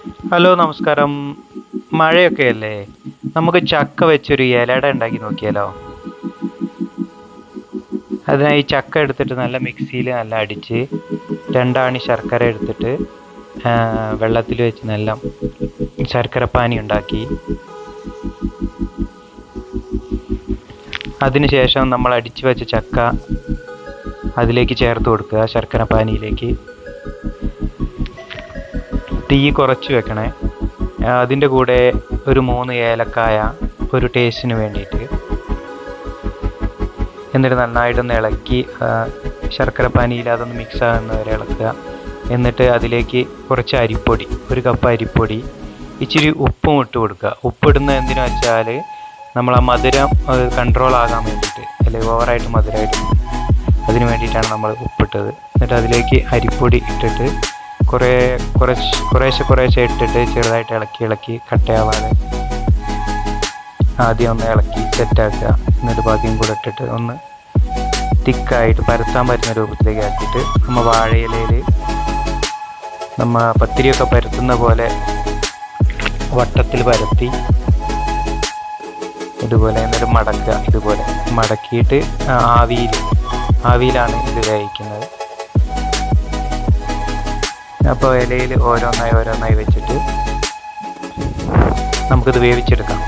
Hello നമസ്കാരം. മഴയൊക്കെ അല്ലേ? നമുക്ക് ചക്ക വെച്ചൊരു ഇലട ഉണ്ടാക്കി നോക്കിയാലോ? അതിനായി ചക്ക എടുത്തിട്ട് നല്ല മിക്സിയിൽ നല്ല അടിച്ച് രണ്ടാണി ശർക്കര എടുത്തിട്ട് വെള്ളത്തിൽ വെച്ച് നല്ല ശർക്കര പാനി ഉണ്ടാക്കി അതിനുശേഷം നമ്മൾ അടിച്ചു വെച്ച ചക്ക അതിലേക്ക് ചേർത്ത് കൊടുക്കുക. ശർക്കര പാനിയിലേക്ക് തീ കുറച്ച് വെക്കണേ. അതിൻ്റെ കൂടെ ഒരു 3 ഏലക്കായ ഒരു ടേസ്റ്റിന് വേണ്ടിയിട്ട്. എന്നിട്ട് നന്നായിട്ടൊന്ന് ഇളക്കി ശർക്കര പാനിയിൽ അതൊന്ന് മിക്സ് ആകുന്നവരെ ഇളക്കുക. എന്നിട്ട് അതിലേക്ക് കുറച്ച് അരിപ്പൊടി, 1 കപ്പ് അരിപ്പൊടി, ഇച്ചിരി ഉപ്പും ഇട്ട് കൊടുക്കുക. ഉപ്പിടുന്ന എന്തിനു വെച്ചാൽ നമ്മൾ ആ മധുരം കൺട്രോൾ ആകാൻ വേണ്ടിയിട്ട്, അല്ലെങ്കിൽ ഓവറായിട്ട് മധുരമായിട്ട്, അതിന് വേണ്ടിയിട്ടാണ് നമ്മൾ ഉപ്പിട്ടത്. എന്നിട്ട് അതിലേക്ക് അരിപ്പൊടി ഇട്ടിട്ട് കുറേശ്ശെ ഇട്ടിട്ട് ചെറുതായിട്ട് ഇളക്കി കട്ടയാവാതെ ആദ്യം ഒന്ന് ഇളക്കി സെറ്റാക്കുക. എന്നിട്ട് ബാക്കിയും കൂടെ ഇട്ടിട്ട് ഒന്ന് തിക്കായിട്ട് പരത്താൻ പറ്റുന്ന രൂപത്തിലേക്ക് ആക്കിയിട്ട് നമ്മൾ വാഴയിലയിൽ നമ്മൾ പത്തിരിയൊക്കെ പരത്തുന്ന പോലെ വട്ടത്തിൽ പരത്തി ഇതുപോലെ എന്നിട്ട് മടക്കുക. ഇതുപോലെ മടക്കിയിട്ട് ആവിയിലാണ് ഇത് വേവിക്കുന്നത്. അപ്പോൾ ഇലയിൽ ഓരോന്നായി വെച്ചിട്ട് നമുക്കിത് വേവിച്ചെടുക്കാം.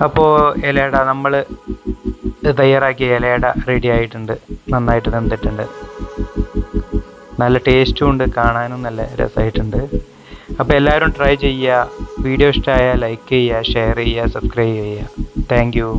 അപ്പോൾ ഇലയട നമ്മൾ തയ്യാറാക്കിയ ഇലയട റെഡി ആയിട്ടുണ്ട്. നന്നായിട്ട് വെന്തിട്ടുണ്ട്. നല്ല ടേസ്റ്റും ഉണ്ട്, കാണാനും നല്ല രസമായിട്ടുണ്ട്. അപ്പോൾ എല്ലാവരും ട്രൈ ചെയ്യുക. വീഡിയോ ഇഷ്ടമായാൽ ലൈക്ക് ചെയ്യുക, ഷെയർ ചെയ്യുക, സബ്സ്ക്രൈബ് ചെയ്യുക. Thank you.